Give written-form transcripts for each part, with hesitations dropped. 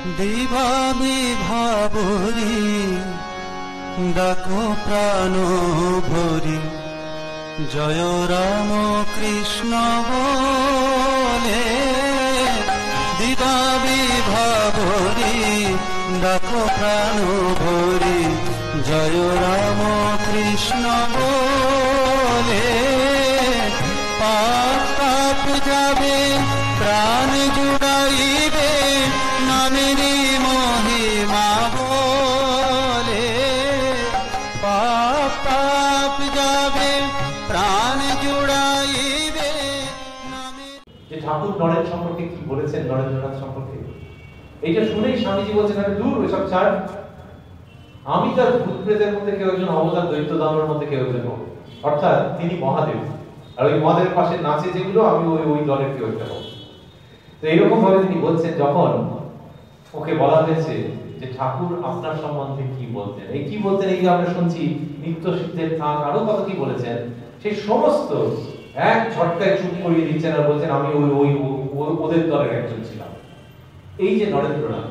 দিবা বিভাবরী ডাকো প্রাণ ভরি জয় রাম কৃষ্ণ বলে। দিবা বিভাবরী ডাকো প্রাণ ভরি জয় রাম কৃষ্ণ বলে। পাপ পাপ যাবে প্রাণ জুড়াইবে নামেরই মহিমা বলে। পাপ পাপ যাবে প্রাণ জুড়াইবে নামের। যে ঠাকুর নরেন সম্পর্কে কি বলেছেন, নরেন্দ্রনাথ সম্পর্কে, এইটা শুনেই স্বামীজি বলছেন আমি দূর ওইসব ছাড়, আমি তার ভূত প্রেতের মধ্যে কেউ একজন অবতার, দৈত্য দানবের মধ্যে কেউ একজন হবো, অর্থাৎ তিনি মহাদেব, আর ওই মহাদেবের পাশে নাচে যেগুলো আমি ওই দলের কেউ একটা হবো। তো এইরকম ভাবে তিনি বলছেন, যখন ওকে বলা হয়েছে যে ঠাকুর আপনার সম্বন্ধে কি বলতেন, এই কি বলতেন, এই যে আমরা শুনছি নিত্য সিদ্ধের থাক আরো কত কি বলেছেন, সেই সমস্ত এক ঝটকায় চুপ করিয়ে দিচ্ছেন আর বলছেন আমি ওই ওদের দলের একজন ছিলাম। এই যে নরেন্দ্রনাথ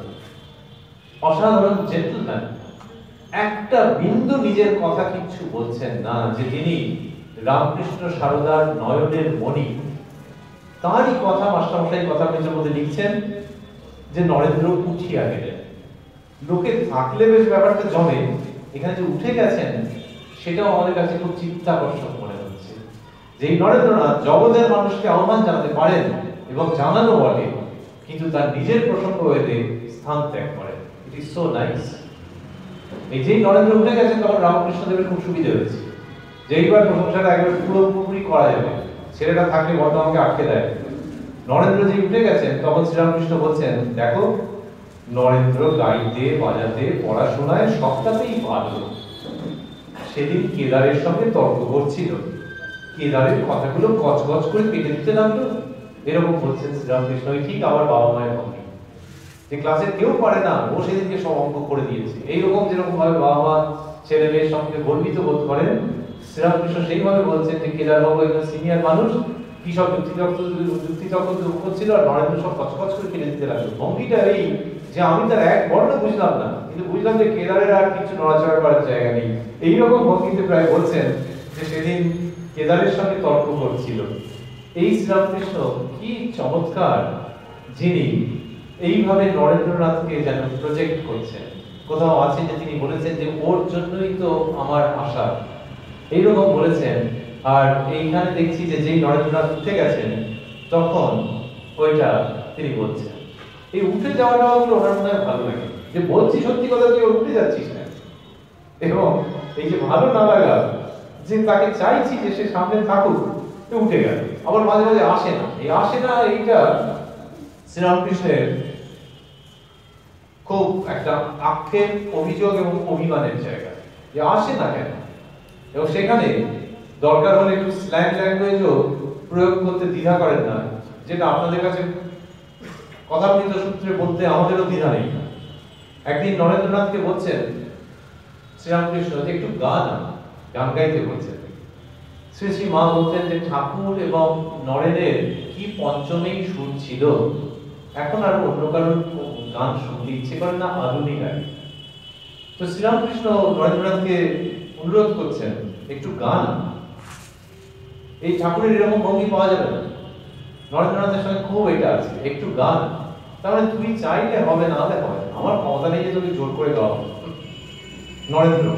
অসাধারণ জেন্টলম্যান, একটা বিন্দু নিজের কথা কিচ্ছু বলছেন না, যে তিনি রামকৃষ্ণ সারদার নয়নের মণি, তারই কথা মাস্টারমশাই কথা পেছনের মধ্যে লিখছেন যে নরেন্দ্র উঠিয়া গেলেন। লোকে থাকলে বেশ ব্যাপারটা জমে, এখানে যে উঠে গেছেন সেটাও আমাদের কাছে খুব চিত্তাকর্ষক মনে হচ্ছে, যে এই নরেন্দ্রনাথ জগতের মানুষকে আহ্বান জানাতে পারেন এবং জানানো বলে, কিন্তু তার নিজের প্রসঙ্গ হয়ে স্থান ত্যাগ করেন। It is so nice. এই যেই নরেন্দ্র উঠে গেছেন তখন রামকৃষ্ণদেবের খুব সুবিধা হয়েছে, যে এইবার প্রশংসাটা একবার পুরোপুরি করা যাবে, ছেলেটা থাকলে বর্তমানকে আটকে দেয়। নরেন্দ্র যে উঠে গেছেন তখন শ্রীরামকৃষ্ণ বলছেন দেখো নরেন্দ্র গাইতে বাজাতে পড়াশোনায় সবটাতেই ভালো। সেদিন কেদারের সঙ্গে তর্ক করছিল, কেদারের কথাগুলো গজগজ করে কেটে দিতে লাগলো, এরকম বলছেন শ্রীরামকৃষ্ণ। ঠিক আমার বাবা মায়ের মনে, যে ক্লাসে কেউ পারে না ও সেদিনকে সব অঙ্ক করে দিয়েছে, এইরকম যেরকম ভাবে বাবা মা ছেলে মেয়ের সঙ্গে গর্বিত বোধ করেন, শ্রীরামকৃষ্ণ সেইভাবে বলছেন যে কেদার বাবু একজন সিনিয়র মানুষ, কি সব যুক্তিতর্ক করছিল, আর নরেন্দ্র সব কচকচ করে কেটে দিতে লাগলো। ভঙ্গিটা এই যে আমি তার এক বর্ণ বুঝলাম না, কিন্তু বুঝলাম যে কেদারের আর কিছু নড়াচড়া করার জায়গা নেই, এইরকম ভঙ্গিতে প্রায় বলছেন যে সেদিন কেদারের সঙ্গে তর্ক করছিল। এই শ্রীরামকৃষ্ণ কি চমৎকার, যিনি এইভাবে নরেন্দ্রনাথকে যেন প্রজেক্ট করছেন। কোথাও আছে যে তিনি বলেছেন যে ওর জন্যই তো আমার আশা, এইরকম বলেছেন। আর এইখানে দেখছি যে যেই নরেন্দ্রনাথ উঠে গেছেন তখন ওইটা তিনি বলছেন। এই উঠে যাওয়াটা ওনার মনে হয় ভালো লাগে, যে বলছি সত্যি কথা, তুই উঠে যাচ্ছিস না, এবং এই যে ভালো না লাগা, যে তাকে চাইছি যে সে সামনে থাকুক, উঠে গেল, আবার মাঝে মাঝে আসে না। এই আসে না, এইটা শ্রীরামকৃষ্ণের খুব একটা আক্ষেপ, অভিযোগ এবং অভিমানের জায়গা, যে আসে না কেন। এবং সেখানে দরকার হলে একটু স্ল্যাং ল্যাঙ্গুয়েজও প্রয়োগ করতে দ্বিধা করেন না, যেটা আপনাদের কাছে কথামৃত সূত্রে বলতে আমাদেরও দ্বিধা নেই। একদিন নরেন্দ্রনাথকে বলছেন শ্রীরামকৃষ্ণ যে একটু গান গাইতে বলছেন। শ্রী শ্রী মা বলতেন যে ঠাকুর এবং নরেনের কি পঞ্চমেই সুর ছিল, এখন আর অন্য কারোর গান শুনতে ইচ্ছে করে না, আধুনিক আগে। তো শ্রীরামকৃষ্ণ নরেন্দ্রনাথকে অনুরোধ করছেন একটু গান, এই ঠাকুরের এরকম ভঙ্গি পাওয়া যাবে না। নরেন্দ্রনাথের সঙ্গে খুব এটা আছে, একটু গান, তার মানে তুই চাইলে হবে, না হলে হবে, আমার ক্ষমতা নেই যে তোকে জোর করে গাওয়া। নরেন্দ্র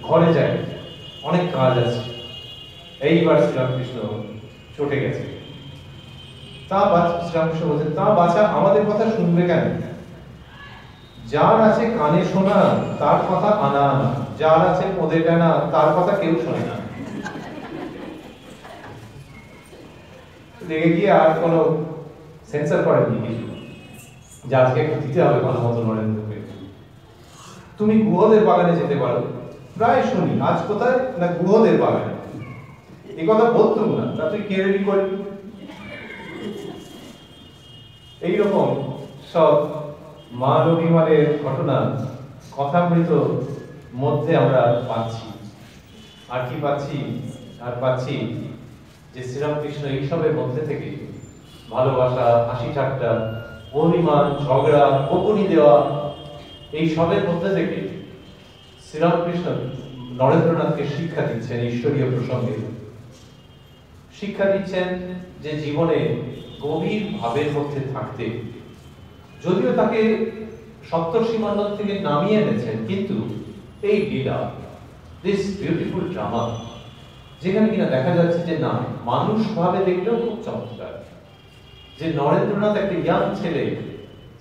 ঘরে যায়, অনেক কাজ আছে। এইবার শ্রীরামকৃষ্ণ চটে গেছে। শ্রীরামকৃষ্ণ বলছেন তা বাছা আমাদের কথা শুনবে কেন, যার আছে কানে শোনা তার কথা আনা আনা, যার আছে পদে টানা তার কথা কেউ শোনে না। দেখে গিয়ে আর কোনো সেন্সার করেননি কিছু, যে আজকে একটু দিতে হবে ভালো মতো নরেন্দ্রকে। তুমি গুহদের বাগানে যেতে পারো, প্রায় শুনি আজ কোথায় না গুহদের বাগানে, এই কথা বলতুম না, তা তুই কে রেডি করবি। এইরকম সব মান অভিমানের ঘটনা কথামৃত মধ্যে আমরা পাচ্ছি। আর কি পাচ্ছি, আর পাচ্ছি যে শ্রীরামকৃষ্ণ এইসবের মধ্যে থেকে ভালোবাসা, হাসি ঠাট্টা অভিমান, ঝগড়া, বকুনি দেওয়া, এই সবের মধ্যে থেকে শ্রীরামকৃষ্ণ নরেন্দ্রনাথকে শিক্ষা দিচ্ছেন ঈশ্বরীয় প্রসঙ্গে। শিক্ষা দিচ্ছেন যে জীবনে গভীর ভাবের মধ্যে থাকতে। যদিও তাকে সপ্তর্ষি মণ্ডল থেকে নামিয়ে এনেছেন, কিন্তু এই লীলা, দিস বিউটিফুল ড্রামা, যেখানে কিনা দেখা যাচ্ছে যে না, মানুষ ভাবে দেখলেও খুব চমৎকার। যে নরেন্দ্রনাথ একটা ইয়াং ছেলে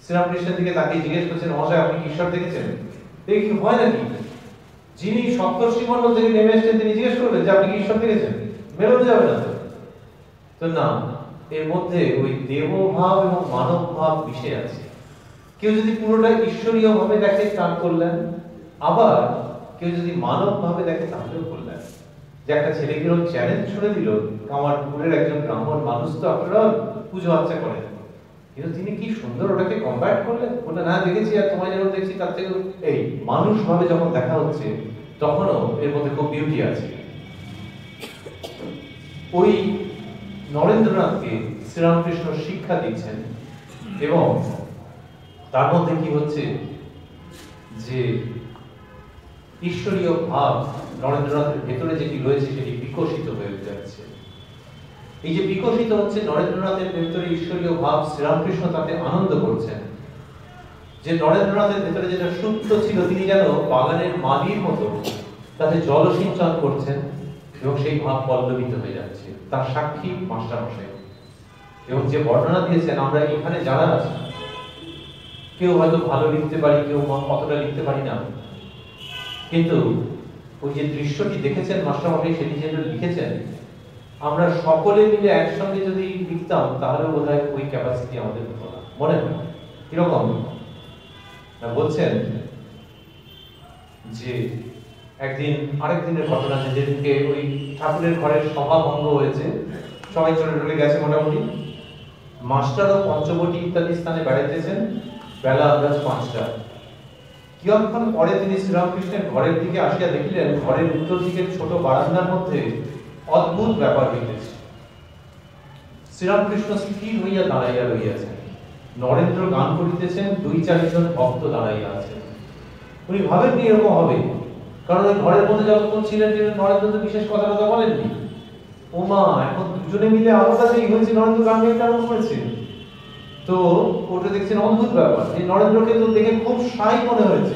শ্রীরামকৃষ্ণের দিকে তাকিয়ে জিজ্ঞেস করছেন, মহাশয় আপনি কি ঈশ্বর দেখেছেন? এই কি হয় নাকি? যিনি সপ্তর্ষি মণ্ডল থেকে নেমে এসেছেন তিনি জিজ্ঞেস করবেন যে আপনি কি ঈশ্বর দেখেছেন? মেলানো যাবে না তো না, এর মধ্যে ওই দেবভাব এবং মানব ভাব মিশে আছে। কেউ যদি পুরোটা ঈশ্বরীয় ভাবে দেখে তার কল্যাণ, আবার কেউ যদি মানব ভাবে দেখে তাহলেও কল্যাণ। যে একটা ছেলে কিরকম চ্যালেঞ্জ ছুড়ে দিল, আমার পুরের একজন ব্রাহ্মণ মানুষ তো আপনারা পুজো আর্চা করেন, কিন্তু তিনি কি সুন্দর ওটাকে কম্বাইট করলেন, ওটা না দেখেছি আর তোমায় যেমন দেখছি তার থেকে এই মানুষ ভাবে যখন দেখা হচ্ছে তখনও এর মধ্যে খুব বিউটি আছে। ওই নরেন্দ্রনাথকে শ্রীরামকৃষ্ণ শিক্ষা দিচ্ছেন এবং তার মধ্যে কি হচ্ছে যে ঈশ্বরীয় ভাব নরেন্দ্রনাথের ভেতরে যেটি রয়েছে সেটি বিকশিত হয়ে যাচ্ছে। এই যে বিকশিত হচ্ছে নরেন্দ্রনাথের ভেতরে ঈশ্বরীয় ভাব, শ্রীরামকৃষ্ণ তাতে আনন্দ করছেন। যে নরেন্দ্রনাথের ভেতরে যেটা সুপ্ত ছিল, তিনি যেন বাগানের মালির মতো তাতে জলসিঞ্চন করছেন এবং সেই ভাব পল্লবিত হয়ে যাচ্ছে। তার সাক্ষী মাস্টারমশাই। এবং যে বর্ণনা দিয়েছেন, আমরা এখানে যারা আছি কেউ হয়তো ভালো লিখতে পারি, কেউ কতটা লিখতে পারি না, কিন্তু ওই যে দৃশ্যটি দেখেছেন মাস্টারমশাই, সেটি যেটা লিখেছেন, আমরা সকলে মিলে একসঙ্গে যদি লিখতাম তাহলে বোধহয় ওই ক্যাপাসিটি আমাদের হতো না। মনে হয় কিরকম বলছেন যে একদিন আরেকদিনের ঘটনা, যেদিনকে ওই ঠাকুরের ঘরের সভা ভঙ্গ হয়েছে, সবাই চলে চলে গেছে মোটামুটি, মাস্টারও পঞ্চবটি ইত্যাদি স্থানে বেড়াইতেছেন, বেলা আন্দাজ 5টা। কিয়ৎক্ষণ পরে তিনি শ্রীরামকৃষ্ণের ঘরের দিকে আসিয়া দেখিলেন ঘরের উত্তর দিকের ছোট বারান্দার মধ্যে অদ্ভুত ব্যাপার হইতেছে। শ্রীরামকৃষ্ণ স্থির হইয়া দাঁড়াইয়া রইয়াছেন, নরেন্দ্র গান করিতেছেন, 2-4 জন ভক্ত দাঁড়াইয়া আছেন। উনি ভাবেননি এরকম হবে, কারণ ওই ঘরের মধ্যে যতক্ষণ ছিলেন নরেন্দ্র তো বিশেষ কথা বলেননি। ওমা, এখন দুজনে মিলে আলাদা যেই হয়েছে, নরেন্দ্র গান গাইতে আরম্ভ করেছে। তো ওটা দেখছেন অদ্ভুত ব্যাপার, এই নরেন্দ্রকে তো দেখে খুব সাই মনে হয়েছে,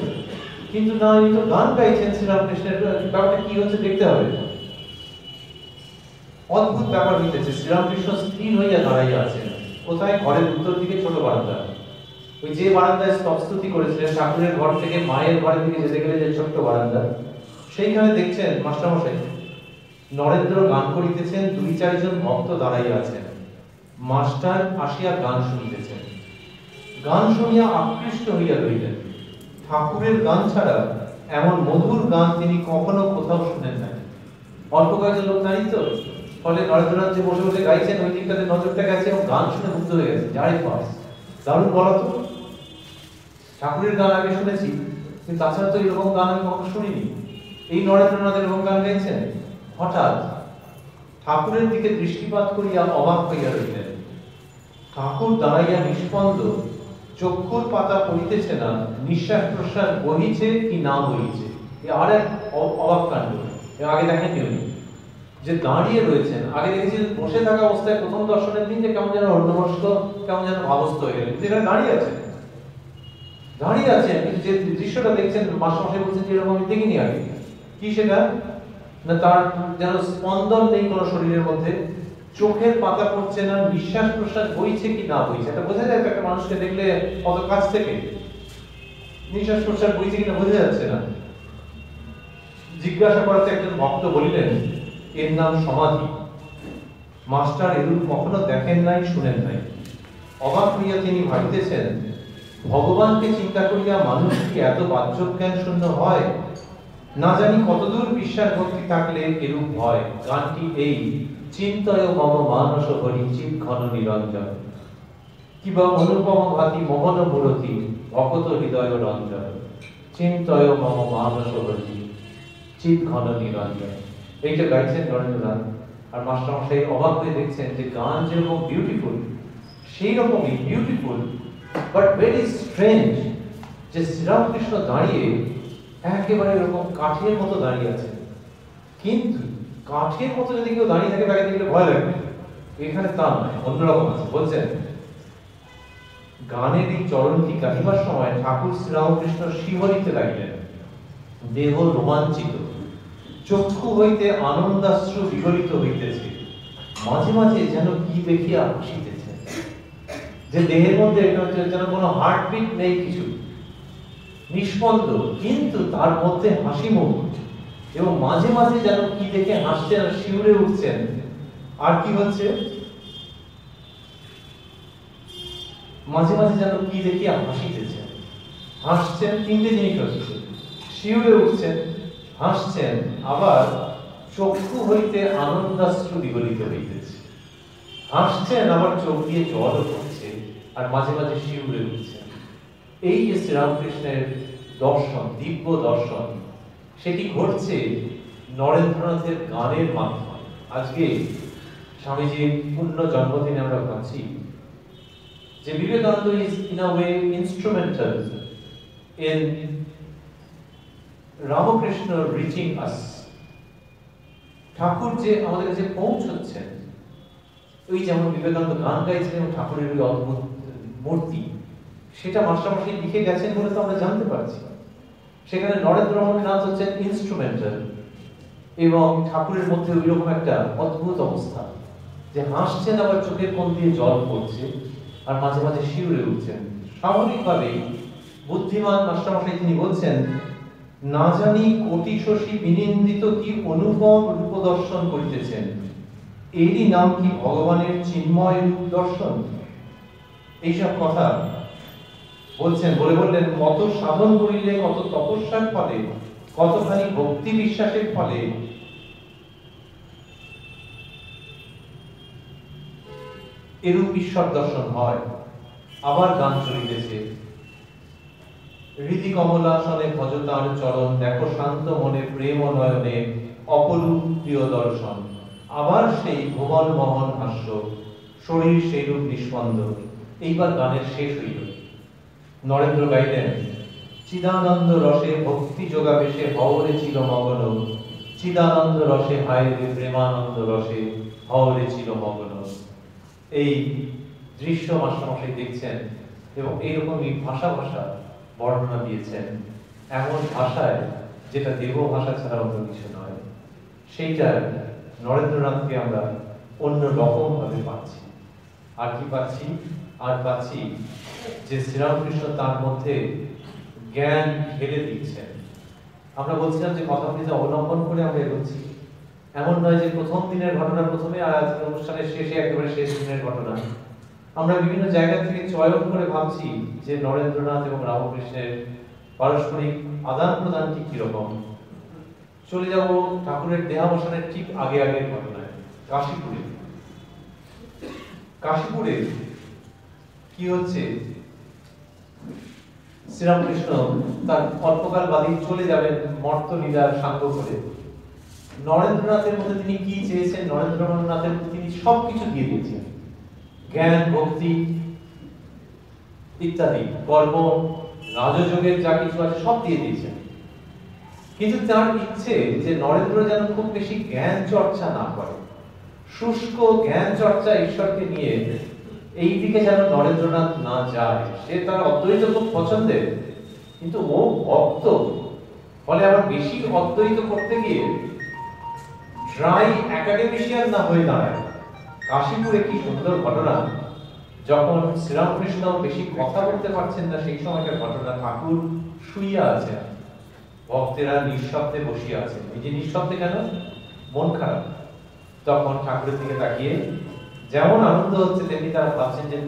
কিন্তু না, এই তো গান গাইছেন শ্রীরামকৃষ্ণের, ব্যাপারটা কি হচ্ছে দেখতে হবে। অদ্ভুত ব্যাপার হইতেছে। শ্রীরামকৃষ্ণ স্থির হইয়া দাঁড়াইয়া আছেন। কোথায়? ঘরের উত্তর দিকে ছোট বারান্দা। ওই যে বারান্দায় স্তবস্তুতি করেছিলেন ঠাকুরের ঘর থেকে মায়ের ঘরের দিকে যেতে গেলে যে ছোট্ট বারান্দা, সেইখানে দেখছেন মাস্টারমশাই নরেন্দ্র গান করিতেছেন, 2-4 জন ভক্ত দাঁড়াইয়া আছেন। মাস্টার আসিয়া গান শুনিতেছেন। গান শুনিয়া আকৃষ্ট হইয়া রইলেন। ঠাকুরের গান ছাড়া এমন মধুর গান তিনি কখনো কোথাও শুনেন নাই। অল্প কয়েকজন লোক দাঁড়িয়ে তো, ফলে নরেন্দ্রনাথ যে বসে বসে গাইছেন ওই দিকটাতে নজরটা গেছে এবং গান শুনে মুগ্ধ হয়ে গেছে। যারে পাস দারুণ বলা তো, ঠাকুরের গান আগে শুনেছি, কিন্তু তাছাড়া তো এরকম গান আমি কখনো শুনিনি। এই নরেন্দ্রনাথ এরকম গান গাইছেন। হঠাৎ ঠাকুরের দিকে দৃষ্টিপাত করিয়া অবাক হইয়া রইলেন। ঠাকুর দাঁড়াইয়া নিষ্পন্দ, চক্ষুর পাতা পড়িতেছে না, নিঃশ্বাস প্রশ্বাস বহিছে কি না বহিছে। আর এক অবাক কাণ্ড, আগে দেখেননি উনি, যে দাঁড়িয়ে রয়েছেন। আগে দেখেছি বসে থাকা অবস্থায় প্রথম দর্শনের দিন যে কেমন যেন অন্যমস্ক, কেমন যেন ভাবস্থ হয়ে গেলেন, যেখানে দাঁড়িয়ে আছেন কিন্তু যে দৃশ্যটা দেখছেন মাস্টারমশাই বলছেন যে এরকম আমি দেখিনি আগে। কি সেটা না, তার যেন স্পন্দন নেই কোনো শরীরের মধ্যে, চোখের পাতা পড়ছে না, নিঃশ্বাস প্রশ্বাস বইছে কি না বইছে। এটা বোঝা যায় একটা মানুষকে দেখলে কত কাছ থেকে, নিঃশ্বাস প্রশ্বাস বইছে কিনা বোঝা যাচ্ছে না। জিজ্ঞাসা করাতে একজন ভক্ত বলিলেন, এর নাম সমাধি। মাস্টার এরূপ কখনো দেখেন নাই, শুনেন নাই। অবাক হইয়া তিনি ভাবিতেছেন, ভগবানকে চিন্তা করিয়া মানুষ কি এত বাহ্যজ্ঞান শূন্য হয়? না জানি কতদূর বিশ্বাস ভক্তি থাকলে এরূপ হয়। গানটি এই, চিন্তয় মম মানস হরি চিৎ ঘন নিরঞ্জন, কিবা অনুপম ভাতি মোহন মূরতি ভকত হৃদয় রঞ্জন, চিন্তয় মম মানস হরি চিৎ ঘন নিরঞ্জন। এইটা গাইছেন নরেন্দ্রনাথ। আর মাস্টারমশাই অবাক হয়ে দেখছেন যে গান যেরকম বিউটিফুল, সেই রকমই বিউটিফুল বাট ভেরি স্ট্রেঞ্জ যে শ্রীরামকৃষ্ণ দাঁড়িয়ে একেবারে এরকম কাঠের মতো দাঁড়িয়ে আছেন। কিন্তু কাঠের মতো যদি কেউ দাঁড়িয়ে থাকে তাকে দেখলে ভয় লাগবে, এখানে তা নয়, অন্যরকম আছে। বলছেন গানের এই চরণটি গাহিবার সময় ঠাকুর শ্রীরামকৃষ্ণ শিহরিতে লাগিলেন, দেহ রোমাঞ্চিত, চক্ষু হইতে আনন্দাশ্রু বিগলিত হইতেছে, মাঝে মাঝে যেন কি দেখিয়া হাসিতেছে, যে দেহের মধ্যে যেন কোনো হার্টবিট নেই, কিছু নিষ্পন্দ, কিন্তু তার মধ্যে হাসি মুখ, এবং মাঝে মাঝে যেন কি দেখে হাসছেন আর শিউরে উঠছেন। আর কি হচ্ছে, মাঝে মাঝে যেন কি দেখিয়া হাসিতেছেন, হাসছেন, তিনটে জিনিস হচ্ছে, শিউরে উঠছেন, হাসছেন, আবার চক্ষু হইতে আনন্দাশ্রু বিগলিত হইতেছে। হাসছেন, আবার চোখ দিয়ে জল পড়ছে, আর মাঝে মাঝে শিউরে উঠছেন। এই যে শ্রীরামকৃষ্ণের দর্শন, দিব্য দর্শন, সেটি ঘটছে নরেন্দ্রনাথের গানের মাধ্যমে। আজকে স্বামীজির পূর্ণ জন্মদিনে আমরা ভাবছি যে Vivekananda is in a way instrumental in Ramakrishna reaching us. ঠাকুর যে আমাদের কাছে পৌঁছচ্ছেন, ওই যেমন বিবেকানন্দ গান গাইছিলেন ঠাকুরের ওই অদ্ভুত মূর্তি, সেটা মাস্টারমশাই লিখে গেছেন বলে তো আমরা জানতে পারছি। সেখানে নরেন্দ্রনাথ হচ্ছেন ইনস্ট্রুমেন্টাল, এবং ঠাকুরের মধ্যে ওই রকম একটা অদ্ভুত অবস্থা যে হাসছেন, আবার চোখের কোণ দিয়ে জল পড়ছে, আর মাঝে মাঝে শিউরে উঠছেন। স্বাভাবিকভাবেই বুদ্ধিমান মাস্টারমশাই তিনি বলছেন, না জানি কোটি শশী বিনিন্দিত কি অনুপম রূপ দর্শন করিতেছেন, এরই নাম কি ভগবানের চিন্ময় রূপ দর্শন। এইসব কথা বলছেন, বললেন কত সাধন করিলে, কত তপস্যার ফলে, কতখানি ভক্তি বিশ্বাসের ফলে এরূপ ঈশ্বর দর্শন হয়। আবার গান চলিতেছে, হৃদি কমলাসনে ভজ তার চরণ, দেখো শান্ত মনে প্রেম নয়নে অপরূপ প্রিয় দর্শন। আবার সেই ভুবন মোহন হাস্য, শরীর সেইরূপ নিষ্পন্দ। এইবার গানের শেষ হইল। নরেন্দ্র গাইলেন, চিদানন্দ রসে ভক্তি যোগাবেশে হওরে ছিল মগন, চিদানন্দ রসে হায় রে প্রেমানন্দ রসে হওরে ছিল মগন। এই দৃশ্য মাস্টারমশাই দেখছেন, এবং এইরকমই ভাষা বর্ণনা দিয়েছেন, এমন ভাষায় যেটা দেব ভাষা ছাড়া অন্য কিছু নয়। সেইটা নরেন্দ্রনাথকে আমরা অন্য রকম ভাবে পাচ্ছি। আর কি পাচ্ছি? আর পাচ্ছি যে শ্রীরামকৃষ্ণ তার মধ্যে জ্ঞান ঢেলে দিচ্ছেন। আমরা বলছিলাম যে কথাগুলিতে অবলম্বন করে আমরা এগোচ্ছি। এমন নয় যে প্রথম দিনের ঘটনা প্রথমে, আর আজকের অনুষ্ঠানের শেষে একেবারে শেষ দিনের ঘটনা। আমরা বিভিন্ন জায়গা থেকে চয়ন করে ভাবছি যে নরেন্দ্রনাথ এবং রামকৃষ্ণের পারস্পরিক আদান প্রদানটি কিরকম। চলে যাব ঠাকুরের দেহাবসানের ঠিক আগে ঘটনায়, কাশীপুরে কি হচ্ছে, শ্রীরামকৃষ্ণ তার অল্পকাল বাদী চলে যাবেন মর্ত লীলার সাঙ্গ করে। নরেন্দ্রনাথের মধ্যে তিনি কি চেয়েছেন, নরেন্দ্রনাথের তিনি সবকিছু দিয়ে দিয়েছেন, জ্ঞান, ভক্তি ইত্যাদি, কর্ম, রাজযোগের যা কিছু আছে সব দিয়ে দিয়েছেন। কিন্তু তার ইচ্ছে যে নরেন্দ্র যেন খুব বেশি জ্ঞান চর্চা না করে, শুষ্ক জ্ঞান চর্চা ঈশ্বরকে নিয়ে এই দিকে যেন নরেন্দ্রনাথ না যায়। সে তার অদ্বৈত খুব পছন্দের, কিন্তু ও ভক্ত, ফলে আবার বেশি অদ্বৈত করতে গিয়ে ড্রাই একাডেমিশিয়ান না হয়ে দাঁড়ায়। কাশীপুরে কি সুন্দর ঘটনা, যখন শ্রীরামকৃষ্ণ বেশি কথা বলতে পারছেন না সেই সময়কার ঘটনা। ঠাকুর শুইয়া আছেন, ভক্তেরা নিঃশব্দে বসিয়া আছেন। এই যে নিঃশব্দে কেন? মন খারাপ। তখন ঠাকুরের দিকে তাকিয়ে যেমন আনন্দ হচ্ছে, তেমনি তারা ভাবছেন যে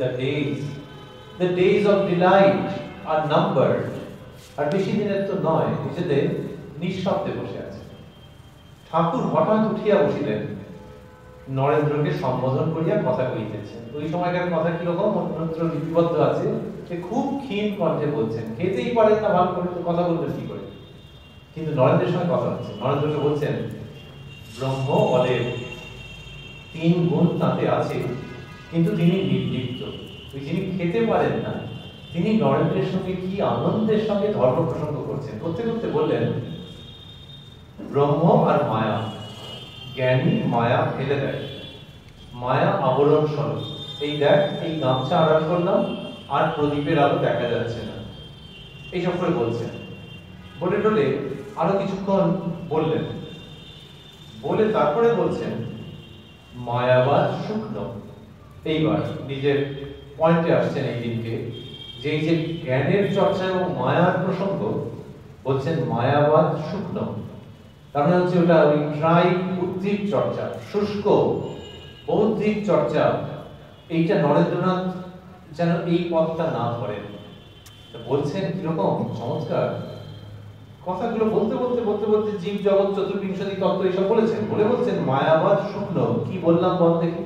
the days of delight are numbered, আর বেশি দিনের তো নয়। নিজেদের নিঃশব্দে বসে আছে। ঠাকুর হঠাৎ উঠিয়া বসিলেন, নরেন্দ্রকে সম্বোধন করিয়া কথা কইতেছেন। ওই সময়কার কথা কিরকম অন্যত্র লিপিবদ্ধ আছে, যে খুব ক্ষীণ কণ্ঠে বলছেন, খেতেই পারেন না ভালো করে, তো কথা বলবেন কি করে? কিন্তু নরেন্দ্রের সঙ্গে কথা হচ্ছে। নরেন্দ্রকে বলছেন, ব্রহ্ম অলেপ, 3 গুণ তাতে আছে, কিন্তু তিনি নির্লিপ্ত। ওই যিনি খেতে পারেন না, তিনি নরেন্দ্রের সঙ্গে কি আনন্দের সঙ্গে ধর্ম প্রসঙ্গ করছেন, করতে করতে বললেন, ব্রহ্ম আর মায়া, জ্ঞানী মায়া ফেলে দেয়, মায়া আবরণ স্বরূপ। এই দেখ, এই গামছা আড়াল করলাম আর প্রদীপের আলো দেখা যাচ্ছে না, এইসব করে বলছেন। বলে টলে আরো কিছুক্ষণ বললেন, বলে তারপরে বলছেন, মায়াবাদ শুকনো। এইবার নিজের পয়েন্টে আসছেন এই দিনকে, যে এই যে জ্ঞানের চর্চা এবং মায়ার প্রসঙ্গ, বলছেন মায়াবাদ শুকনো। তার মানে হচ্ছে ওটা ওই ড্রাই বুদ্ধির চর্চা, শুষ্ক বৌদ্ধিক চর্চা। এইটা নরেন্দ্রনাথ যেন এই পথটা না ধরেন। বলছেন কিরকম চমৎকার কথাগুলো, বলতে বলতে বলতে বলতে জীব জগৎ, চতুর্বিংশতি তত্ত্ব এইসব বলেছেন, বলে বলছেন মায়াবাদ শুকনো। কি বললাম বল দেখি?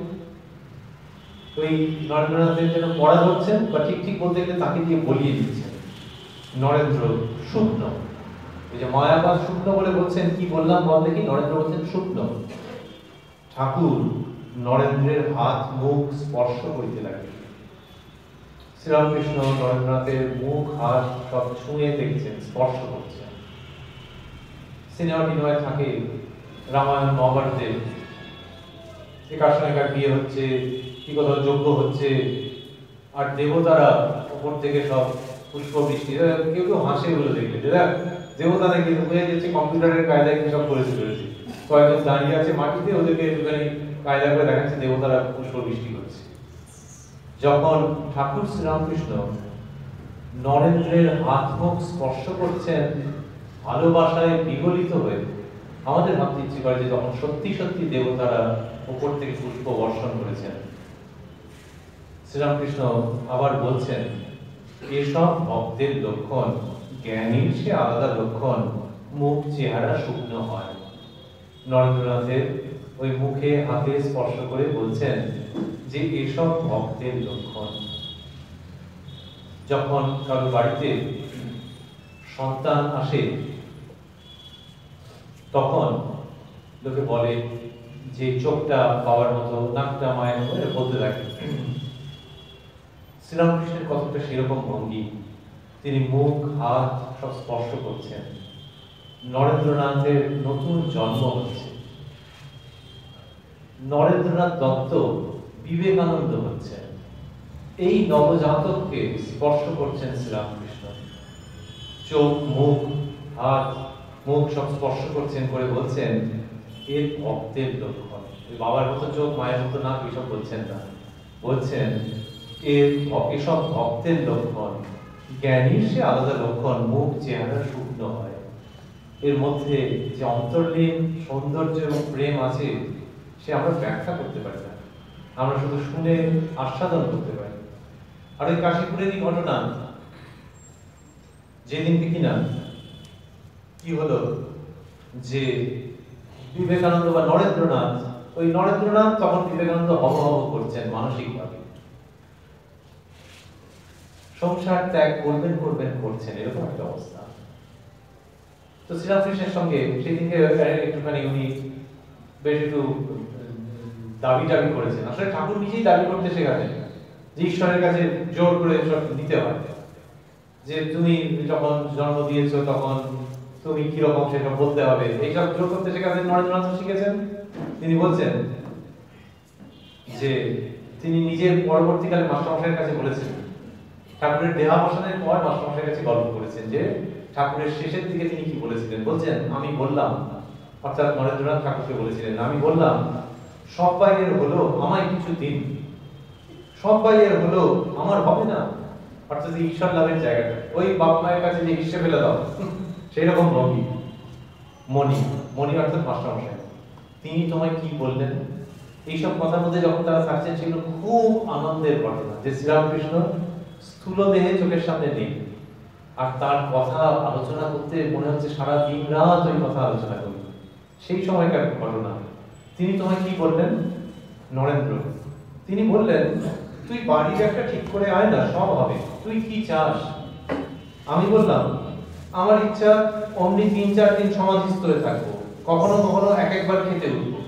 ওই নরেন্দ্রনাথের যেন পড়া হচ্ছেন, বা ঠিক ঠিক বলতে গেলে তাকে দিয়ে বলিয়ে দিচ্ছেন, নরেন্দ্র শুকনো। এই যে মায়াবাদ শুকনো বলে বলছেন, কি বললাম বল দেখি? নরেন্দ্র বলছেন শুকনো। ঠাকুর নরেন্দ্রের হাত মুখ স্পর্শ করিতে লাগলেন। শ্রীরামকৃষ্ণ নরেন্দ্রনাথের মুখ হাত সব ছুঁয়ে দেখছেন, স্পর্শ করছেন। সিনেমা টিনেমায় থাকে রামায়ণ মহাভারতে, একার সঙ্গে একার বিয়ে হচ্ছে, কি কোথাও যজ্ঞ হচ্ছে, আর দেবতারা উপর থেকে সব পুষ্প বৃষ্টি, কেউ কেউ হাসে বলে দেখলে, দেবতারা কিন্তু হয়ে যাচ্ছে কম্পিউটারের কায়দায় কি সব করেছে ফেলেছে, কয়েকজন দাঁড়িয়ে আছে মাটিতে, ওদেরকে একটুখানি কায়দা করে দেখাচ্ছে দেবতারা পুষ্প বৃষ্টি করছে। যখন ঠাকুর শ্রীরামকৃষ্ণ নরেন্দ্রের হাত মুখ স্পর্শ করছেন ভালোবাসায় বিগলিত হয়ে, আমাদের ভাবতে ইচ্ছে করে যে তখন সত্যি সত্যি দেবতারা উপর থেকে পুষ্প বর্ষণ করেছেন। শ্রীরামকৃষ্ণ আবার বলছেন, এসব ভক্তের লক্ষণ, জ্ঞানীর সে আলাদা লক্ষণ, মুখ চেহারা শুকনো হয়। নরেন্দ্রনাথের ওই মুখে হাতে স্পর্শ করে বলছেন যে এসব ভক্তের লক্ষণ। যখন কারো বাড়িতে সন্তান আসে, তখন লোকে বলে যে চোখটা বাবার মতো, নাকটা মায়ের মতো, বলতে থাকে। শ্রীরামকৃষ্ণের কথাটা সেরকম ভঙ্গি, তিনি মুখ হাত সব স্পর্শ করছেন। নরেন্দ্রনাথের নতুন জন্ম হচ্ছে, নরেন্দ্রনাথ দত্ত বিবেকানন্দ হচ্ছেন। এই নবজাতককে স্পর্শ করছেন শ্রীরামকৃষ্ণ, চোখ মুখ হাত মুখ সব স্পর্শ করছেন, করে বলছেন এর ভক্তের লক্ষণ। বাবার মতো চোখ, মায়ের মতো নাক, এসব বলছেন না, বলছেন এসব ভক্তের লক্ষণ, জ্ঞানীর সে আলাদা লক্ষণ, মুখ চেহারা শুকনো হয়। এর মধ্যে যে অন্তর্লীন সৌন্দর্য এবং প্রেম আছে, সে আমরা ব্যাখ্যা করতে পারি না, আমরা শুধু শুনে আস্বাদন করতে পারি। আর ওই কাশীপুরেরই ঘটনা, যেদিন থেকে না কি হলো, যে বিবেকানন্দ বা নরেন্দ্রনাথ, ওই নরেন্দ্রনাথ তখন বিবেকানন্দ হব হব করছেন মানসিকভাবে, সংসার ত্যাগ করবেন করবেন করছেন, এরকম একটা অবস্থা। তো শ্রীরামকৃষ্ণের সঙ্গে সেদিনকে একটুখানি উনি বেশ একটু দাবি টাবি করেছেন। আসলে ঠাকুর নিজেই দাবি করতে শেখাতেন যে ঈশ্বরের কাছে জোর করে সব দিতে হয়, যে তুমি যখন জন্ম দিয়েছো তখন তুমি কিরকম সেসব বলতে হবে, এইসব জোর করতে শেখাতেন। নরেন্দ্রনাথ শিখেছেন, তিনি বলছেন যে তিনি নিজের পরবর্তীকালে মাস্টারমশাইয়ের কাছে বলেছেন, ঠাকুরের দেহাবসানের পর মাস্টারমশাইয়ের কাছে গল্প করেছেন যে ঠাকুরের শেষের দিকে তিনি কি বলেছিলেন। বলছেন, আমি বললাম, অর্থাৎ নরেন্দ্রনাথ ঠাকুরকে বলেছিলেন, আমি বললাম সবাই এর হলো, আমায় কিছু দিন, সবাই এর হলো, আমার হবে না। অর্থাৎ ঈশ্বর লাভের জায়গাটা, ওই বাপ মায়ের কাছে যে হিসেবে ফেলে দাও, সেই রকম ভঙ্গি। মণি অর্থাৎ মাস্টারমশাই, তিনি তোমায় কি বললেন, এইসব কথার মধ্যে যখন তারা থাকছেন, সেগুলো খুব আনন্দের ঘটনা, যে শ্রীরামকৃষ্ণ স্থূল দেহে চোখের সামনে নেই, আর তার কথা আলোচনা করতে মনে হচ্ছে সারা দিন রাত ওই কথা আলোচনা করি। সেই সময়কার ঘটনা। তিনি তোমায় কি বললেন? নরেন্দ্র, তিনি বললেন, তুই বাড়ির একটা ঠিক করে আয় না, সব হবে, তুই কি চাস? আমি বললাম, আমার ইচ্ছা অমনি ৩-৪ দিন সমাধিস্থ হয়ে থাকবো, কখনো কখনো একবার খেতে উঠবো।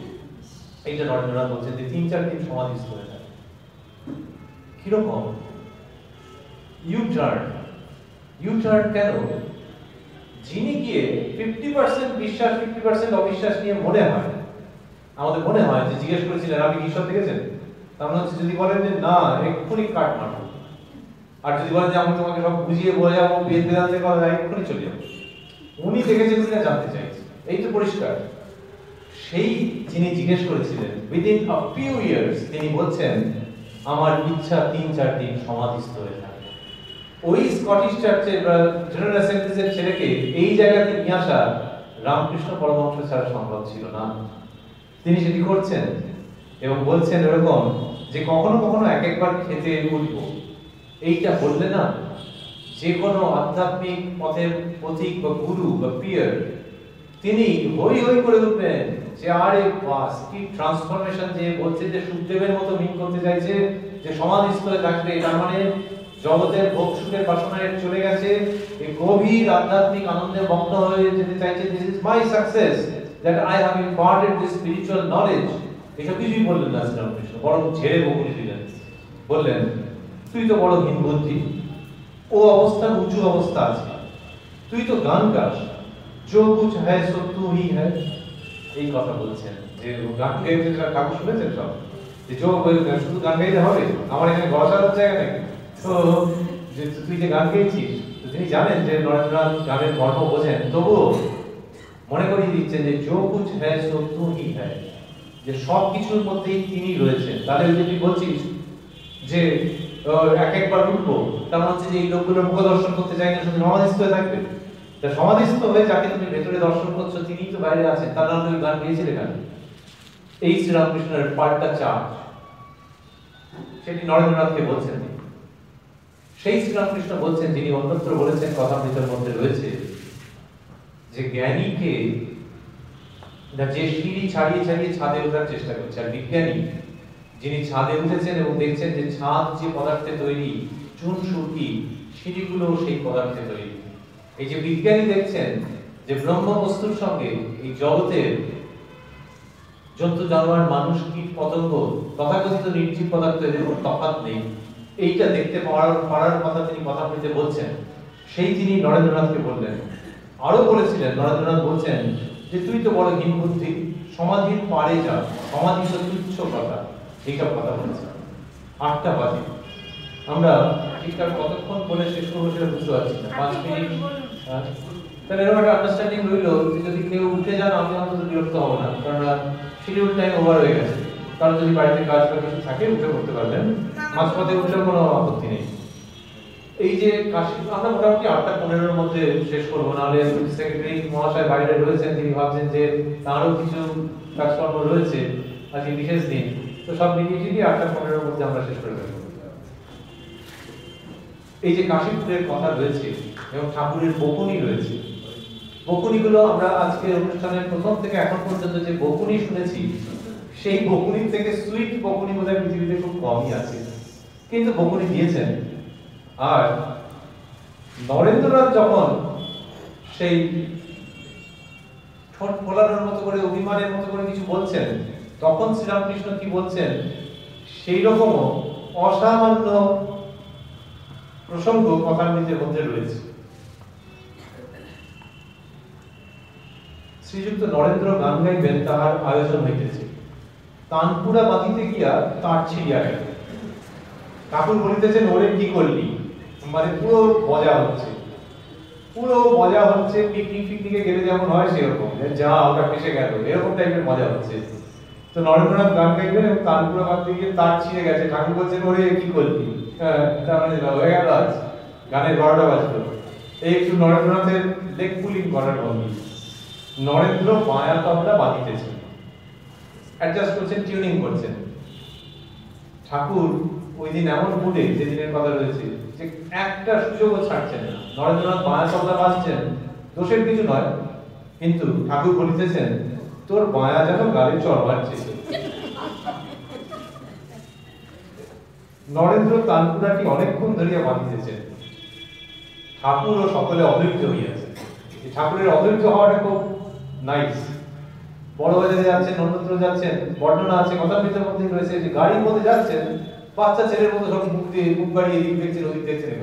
এইটা নরেন্দ্রনাথ বলছেন যে ৩-৪ দিন সমাধিস্থ হয়ে থাকবো। কিরকম? ইউ টার্ন কেন? যিনি গিয়ে 50% বিশ্বাস 50% অবিশ্বাস নিয়ে আমাদের মনে হয় যে জিজ্ঞেস করেছিলেন আপনি কি ঈশ্বর দেখেছেন, তার মানে হচ্ছে যদি বলেন যে না এক্ষুনি কাট মারো, আর যদি বলেন যে আমি তোমাকে সব বুঝিয়ে বোঝাবো বেদান্তের কথা এক্ষুনি চলে যাবো, উনি দেখেছেন কিনা জানতে চাইছে, এই তো পরিষ্কার। সেই যিনি জিজ্ঞেস করেছিলেন উইদিন আ ফিউ ইয়ার্স তিনি বলছেন আমার ইচ্ছা 3-4 দিন সমাধিস্থ হয়ে থাকে। ওই স্কটিশ চার্চের বা জেনারেল অ্যাসেম্বলিজের ছেলেকে এই জায়গাতে নিয়ে আসা রামকৃষ্ণ পরমহংস ছাড়া সম্ভব ছিল না। তিনি সেটি করছেন এবং বলছেন এরকম যে কখনো কখনো এক একবার খেতে উঠবো, এইটা বললে না যে কোনো আধ্যাত্মিক পথের পথিক বা গুরু বা পিয়ার তিনি হই হই করে উঠবেন যে আরে বাস কি ট্রান্সফরমেশন, যে বলছে যে সুখদেবের মতো মিন করতে চাইছে যে সমাধিস্থ হয়ে থাকবে, তার মানে জগতের ভোগ সুখের বাসনায় চলে গেছে, এই গভীর আধ্যাত্মিক আনন্দে মগ্ন হয়ে যেতে চাইছে। This is my success that I have imparted this spiritual knowledge. এসব কিছুই বললেন না শ্রীরামকৃষ্ণ, বরং ঝেড়ে বকুনি দিলেন, বললেন তুই তো বড় হীন বুদ্ধি, ও অবস্থার উঁচু অবস্থা আছে, তুই তো গান গাস, जो कुछ है सो तू ही है। এই কথা বলছেন যে গান গাইতে যারা ঠাকুর শুনেছেন সব, যে শুধু গান গাইতে হবে, আমার এখানে গসার জায়গা নাকি, তো যে তুই যে গান গাইছিস, তো তিনি জানেন যে নরেন্দ্রনাথ গানের মর্ম বোঝেন, তবুও মনে করিয়ে দিচ্ছেন যে जो कुछ है सो तू ही है, যে সব কিছুর মধ্যেই তিনি রয়েছেন। তাহলে ওই যে তুই বলছিস যে এক একবার উঠবো, তার মানে হচ্ছে যে এই লোকগুলোর মুখ দর্শন করতে চাই না, শুধু সমাধিস্থ হয়ে থাকবে। তা সমাধিস্থ হয়ে যাকে তুমি ভেতরে দর্শন করছো তিনি তো বাইরে আছেন, তার নাম তুমি গান গেয়েছিলে কেন? এই শ্রীরামকৃষ্ণের পাল্টা চার্জ সেটি নরেন্দ্রনাথকে বলছেন তিনি। সেই শ্রীরামকৃষ্ণ বলছেন যিনি অন্যত্র বলেছেন কথামৃতের মধ্যে রয়েছে যে জ্ঞানীকে যে সিঁড়ি ছাড়িয়ে ছাড়িয়ে ছাদে ওঠার চেষ্টা করছে, আর বিজ্ঞানী যিনি ছাদে উঠেছেন এবং দেখছেন যে ছাদ যে পদার্থে তৈরি, চুন সুরকি সিঁড়িগুলো সেই পদার্থে তৈরি। এই যে বিজ্ঞানী দেখছেন যে ব্রহ্ম বস্তুর সঙ্গে এই জগতের জন্তু জানোয়ার মানুষ কীট পতঙ্গ তথাকথিত নির্জীব পদার্থ এদের কোনো তফাৎ নেই, এইটা দেখতে পারার কথা তিনি কথামৃতে বলছেন। সেই তিনি নরেন্দ্রনাথকে বললেন, আরো বলেছিলেন নরেন্দ্রনাথ বলছেন যে তুই তো বড় হীন বুদ্ধি, সমাধির পারে যা, সমাধি তো তুচ্ছ কথা, এইসব কথা বলছেন। 8টা বাজে, আমরা ঠিকঠাক কতক্ষণ বলে শেষ করবো সেটা বুঝতে পারছি না, 5 মিনিট। তাহলে এরকম একটা আন্ডারস্ট্যান্ডিং রইল যে যদি কেউ উঠে যান আমি অন্তত বিরক্ত হবো না, কারণ শিডিউল টাইম ওভার হয়ে গেছে। কারণ যদি বাড়িতে কাজ বা কিছু থাকে উঠে করতে পারবেন, মাঝপথে উঠলেও কোনো আপত্তি নেই। এই যে কাশি আমরা মোটামুটি 8:15-এর মধ্যে শেষ করবো, নাহলে সেক্রেটারি মহাশয় বাইরে রয়েছেন, তিনি ভাবছেন যে তারও কিছু কাজকর্ম রয়েছে, আজকে বিশেষ দিন, তো সব মিলিয়ে যদি 8:15-এর মধ্যে আমরা শেষ করে দেবো। এই যে কাশীপুরের কথা রয়েছে এবং ঠাকুরের বকুনি রয়েছে, বকুনিগুলো আমরা আজকে অনুষ্ঠানের প্রথম থেকে এখন পর্যন্ত যে বকুনি শুনেছি, সেই বকুনির থেকে সুইট বকুনি বোধহয় পৃথিবীতে খুব কমই আছে, কিন্তু বকুনি দিয়েছেন। আর নরেন্দ্রনাথ যখন সেই ঠোঁট ফোলানোর মতো করে অভিমানের মতো করে কিছু বলছেন, তখন শ্রীরামকৃষ্ণ কি বলছেন সেই রকমও অসামান্য প্রসঙ্গ কথামৃতের মধ্যে রয়েছে। শ্রীযুক্ত নরেন্দ্র গান গাইবেন, তাহার আয়োজন হইতেছে, তানপুরা বাঁধিতে গিয়া তার ছিড়িয়া গেল। ঠাকুর বলিতেছেন ওরে কি করলি, মানে পুরো মজা হচ্ছে, পুরো মজা হচ্ছে, পিকনিকে গেলে যেমন হয় সেরকম, যা ওটা ফেসে গেল এরকম টাইপের মজা হচ্ছে। তো নরেন্দ্রনাথ গান গাইবেন এবং তানপুরা বাঁধতে গিয়ে তার ছিঁড়ে গেছে, ঠাকুর বলছেন ওরে কি করলি, তার মানে হয়ে গেল আজ গানের 12টা বাজলো। এই একটু নরেন্দ্রনাথের লেগ পুলিং করার ভঙ্গি। নরেন্দ্র মায়া তবলা বাঁধিতেছেন, অ্যাডজাস্ট করছেন, টিউনিং করছেন। ঠাকুর ওই দিন এমন মুডে, যে দিনের কথা রয়েছে, যে একটা সুযোগও ছাড়ছেন না। নরেন্দ্রনাথ মায়া তবলা বাজছেন, দোষের কিছু নয়, কিন্তু ঠাকুর বলিতেছেন তোর মায়া যেন গালে চড় মারছে। নরেন্দ্র তানপুরাটি অনেকক্ষণ ধরিয়া বাঁধিতেছেন, ঠাকুর ও সকলে অধৈর্য হইয়াছে। ঠাকুরের অধৈর্য হওয়াটা খুব নাইস। বড় বাজারে যাচ্ছেন, অন্যত্র যাচ্ছেন, বর্ণনা আছে কথামৃতের মধ্যে রয়েছে যে গাড়ির মধ্যে যাচ্ছেন, বাচ্চা ছেলের মতো সব মুখ বাড়িয়ে এদিক দেখছেন ওদিক দেখছেন,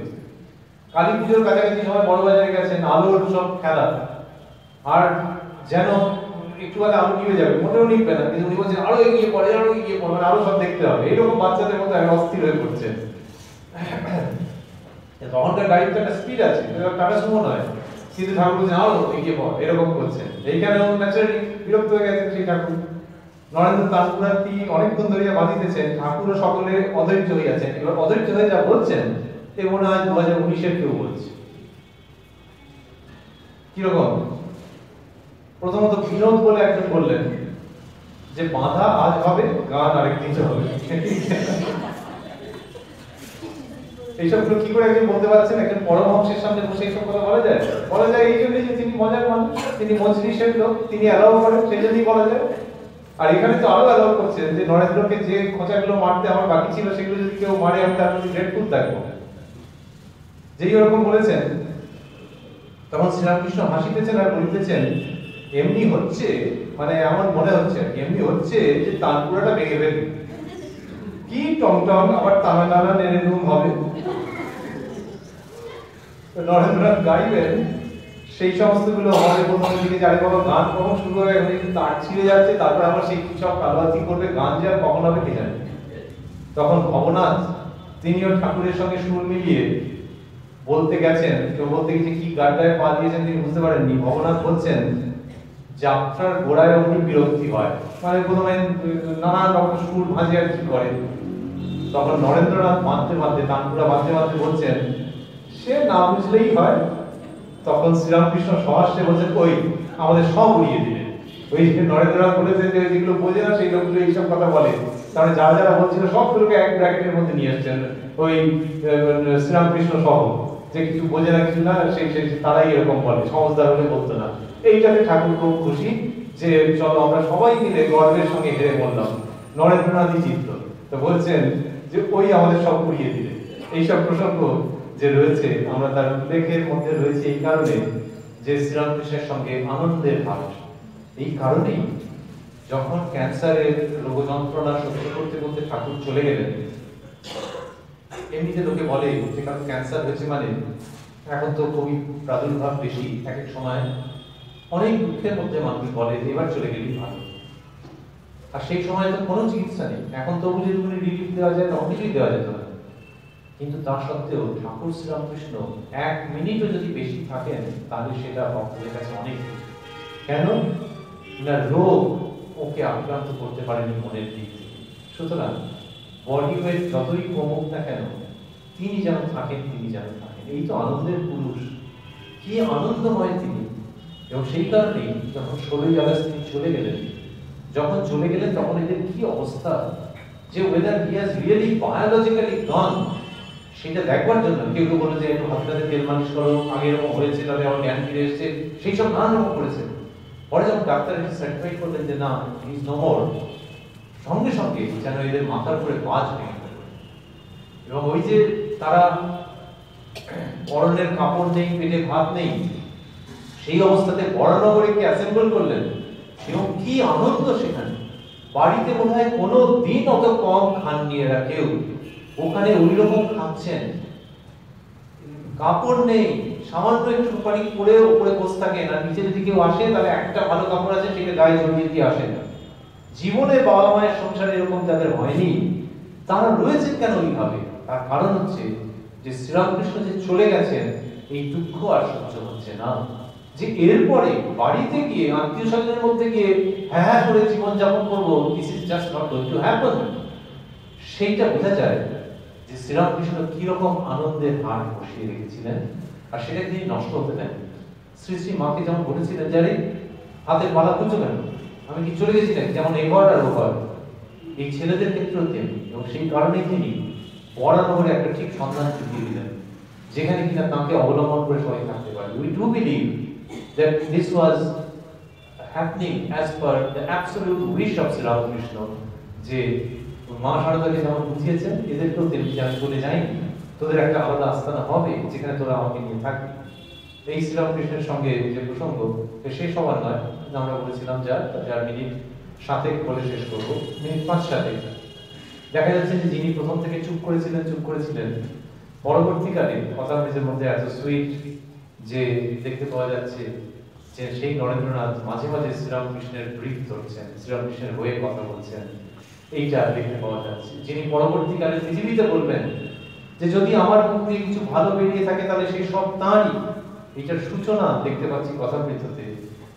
কালী পুজোর কাছাকাছি সময় বড় বাজারে গেছেন, আলোর সব খেলা, আর যেন একটু বাদে আলো নিভে যাবে, মোটেও নিভবে না, কিন্তু উনি বলছেন আরো এগিয়ে পড়ে, আরো এগিয়ে পড়ে, মানে আরো সব দেখতে হবে, এইরকম বাচ্চাদের মতো একটা অস্থির হয়ে পড়ছে। তখনকার গাড়ির তো একটা স্পিড আছে, টাটা সুমো নয়, কিন্তু ঠাকুর বলছেন আরো এগিয়ে পড়, এরকম করছেন। এইখানেও ন্যাচারালি বিরক্ত হয়ে গেছেন সেই ঠাকুর। নরেন্দ্র তানপুরাটি অনেকক্ষণ ধরিয়া বাঁধিতেছেন, ঠাকুরও সকলে অধৈর্য হইয়াছেন। এবার অধৈর্য হয়ে যা বলছেন এ মনে হয় 2019-এর কেউ বলছে। কিরকম? প্রথমত বিনোদ বলে একজন বললেন যে বাঁধা আজ হবে, গান আরেকদিন হবে। এইসবগুলো কি করে একজন বলতে পারছেন? একজন পরমহংসের সামনে বসে এইসব কথা বলা যায়? বলা যায় এই জন্যই যে তিনি মজার মানুষ, তিনি মজলিসের লোক, তিনি অ্যালাউ করেন, সেই জন্যই বলা যায়। আর এখানে তো আরো অ্যালাউ করছেন যে নরেন্দ্রকে যে খোঁচাগুলো মারতে আমার বাকি ছিল সেগুলো যদি কেউ মারে আমি তার প্রতি গ্রেটফুল থাকবো। যেই ওরকম বলেছেন তখন শ্রীরামকৃষ্ণ হাসিতেছেন আর বলিতেছেন এমনি হচ্ছে, মানে আমার মনে হচ্ছে এমনি হচ্ছে যে তানপুরাটা ভেঙে ফেলবে, কি টমটম আবার তামিলনাড়া নেড়ে হবে। নরেন্দ্রনাথ গাইবেন, সেই সমস্ত গুলো হবে প্রথমের দিকে, যারে বাবা গান কখন শুরু হবে, এখন কিন্তু তার ছিঁড়ে যাচ্ছে, তারপর আবার সেই কি সব কালবাতি করবে, গান যে আর কখন হবে কে জানে। তখন ভবনাথ তিনিও ঠাকুরের সঙ্গে সুর মিলিয়ে বলতে গেছেন, কেউ বলতে গেছে কি গানটায় পা দিয়েছেন তিনি বুঝতে পারেননি। ভবনাথ বলছেন যাত্রার গোড়ায় অমনি বিরক্তি হয়, মানে প্রথমে নানান রকম সুর ভাঁজে আর কি করে। তখন নরেন্দ্রনাথ বাঁধতে বাঁধতে, তানপুরা বাঁধতে বাঁধতে বলছেন সে না বুঝলেই হয়। তখন শ্রীরামকৃষ্ণ সহাস্যে বলছেন ওই আমাদের সব উড়িয়ে দিলে। ওই নরেন্দ্রনাথ বলেছেন যে যেগুলো বোঝে না সেই লোকগুলো এইসব কথা বলে, তাহলে যারা যারা বলছিল সবগুলোকে এক ব্র্যাকেটের মধ্যে নিয়ে আসছেন ওই শ্রীরামকৃষ্ণ সহ, যে কিছু বোঝে না কিছু না সেই তারাই এরকম বলে, সমঝদার হলে বলতো না। এইটাতে ঠাকুর খুব খুশি যে চলো আমরা সবাই মিলে গর্বের সঙ্গে হেরে বললাম, নরেন্দ্রনাথই জিতল। তো বলছেন যে ওই আমাদের সব উড়িয়ে দিলে। এইসব প্রসঙ্গ যে রয়েছে আমরা তার উল্লেখের মধ্যে রয়েছে এই কারণে যে শ্রীরামকৃষ্ণের সঙ্গে আনন্দের ভাব। এই কারণেই যখন ক্যান্সারের রোগ যন্ত্রণা সহ্য করতে করতে ঠাকুর চলে গেলেন, এমনিতে লোকে বলে যে কারণ ক্যান্সার হয়েছে মানে, এখন তো খুবই প্রাদুর্ভাব বেশি, এক এক সময় অনেক দুঃখের মধ্যে মানুষ বলে যে এবার চলে গেলেই ভালো। আর সেই সময় তো কোনো চিকিৎসা নেই, এখন তবু যেগুলি রিলিফ দেওয়া যায় তখন কিছুই দেওয়া যেত না। কিন্তু তা সত্ত্বেও ঠাকুর শ্রীরামকৃষ্ণ এক মিনিটও যদি বেশি থাকেন তাহলে সেটা ভক্তদের কাছে অনেক কিছু। কেন না রোগ ওকে আক্রান্ত করতে পারেনি মনের দিক থেকে। সুতরাং বডি ওয়েট যতই কমুক না কেন তিনি যেন থাকেন, তিনি যেন থাকেন। এই তো আনন্দের পুরুষ, কি আনন্দময় তিনি। এবং সেই কারণেই যখন 16ই আগস্ট তিনি চলে গেলেন, যখন চলে গেলেন তখন এদের কি অবস্থা, যে whether he has really biologically gone সেটা দেখবার জন্য কেউ কেউ বলে যে একটু হাতে তেল মালিশ করো, আগে এরকম হয়েছে তাহলে আমার জ্ঞান ফিরে এসেছে, সেই সব নানান রকম করেছে। পরে যখন ডাক্তার এসে সার্টিফাই করলেন যে না হি ইজ নো মোর, সঙ্গে সঙ্গে যেন এদের মাথার উপরে বাজ ভেঙে গেল। এবং ওই যে তারা পরনের কাপড় নেই, পেটে ভাত নেই, সেই অবস্থাতে বরানগরীকে অ্যাসেম্বল করলেন এবং কি আনন্দ সেখানে। বাড়িতে বোধহয় কোনো দিন অত কম খাননি এরা কেউ, ওখানে ওই রকম খাচ্ছেন। কাপড় নেই, সামান্য একটু পানি পরে উপরে বসে থাকেন, আর নিচে যদি কেউ আসে তাহলে একটা ভালো কাপড় আছে সেটা গায়ে জড়িয়ে দিয়ে আসেন। জীবনে বাবা মায়ের সংসারে এরকম যাদের হয়নি তারা রয়েছেন কেন ওইভাবে? তার কারণ হচ্ছে যে শ্রীরামকৃষ্ণ যে চলে গেছেন এই দুঃখ আর সহ্য হচ্ছে না, যে এরপরে বাড়িতে গিয়ে আত্মীয় স্বজনের মধ্যে গিয়ে হ্যাঁ করে জীবনযাপন করবো, this is just not going to happen. সেইটা বোঝা যায় যে শ্রীরামকৃষ্ণ কিরকম আনন্দের হার বসিয়ে রেখেছিলেন, আর সেটা তিনি নষ্ট হতে দেন। শ্রী শ্রী মাকে যেমন বলেছিলেন যারে হাতের মালা খুঁজো কেন, আমি কি চলে গেছি নাকি, যেমন এবার আর ওবার এই ছেলেদের ক্ষেত্রেও তেমনি। এবং সেই কারণেই তিনি বরানগরে একটা ঠিক সন্ধান চুকিয়ে দিলেন যেখানে কিনা তাকে অবলম্বন করে সবাই থাকতে পারে। We do believe that this was happening as per the absolute wish of Sri Ramakrishna, যে মা শারদাকে যেমন বুঝিয়েছেন এদেরকেও তেমনি আমি বলে যাই তোদের একটা আলাদা আস্থানা হবে যেখানে তোরা আমাকে নিয়ে থাকবি। এই শ্রীরামকৃষ্ণের সঙ্গে যে প্রসঙ্গ শেষ হওয়ার নয়, আমরা বলেছিলাম যার মিনিট 7 বলে শেষ করবো, মিনিট 5 দেখা যাচ্ছে যে যিনি প্রথম থেকে চুপ করেছিলেন পরবর্তীকালে কথামৃতের মধ্যে এত সুইট যে দেখতে পাওয়া যাচ্ছে যে সেই নরেন্দ্রনাথ মাঝে মাঝে শ্রীরামকৃষ্ণের ব্রিফ ধরছেন, শ্রীরামকৃষ্ণের হয়ে কথা বলছেন, এইটা দেখতে পাওয়া যাচ্ছে। যিনি পরবর্তীকালে পৃথিবীতে বলবেন যে যদি আমার মুখ দিয়ে কিছু ভালো বেরিয়ে থাকে তাহলে সেই সব তাঁরই, এইটার সূচনা দেখতে পাচ্ছি কথামৃততে,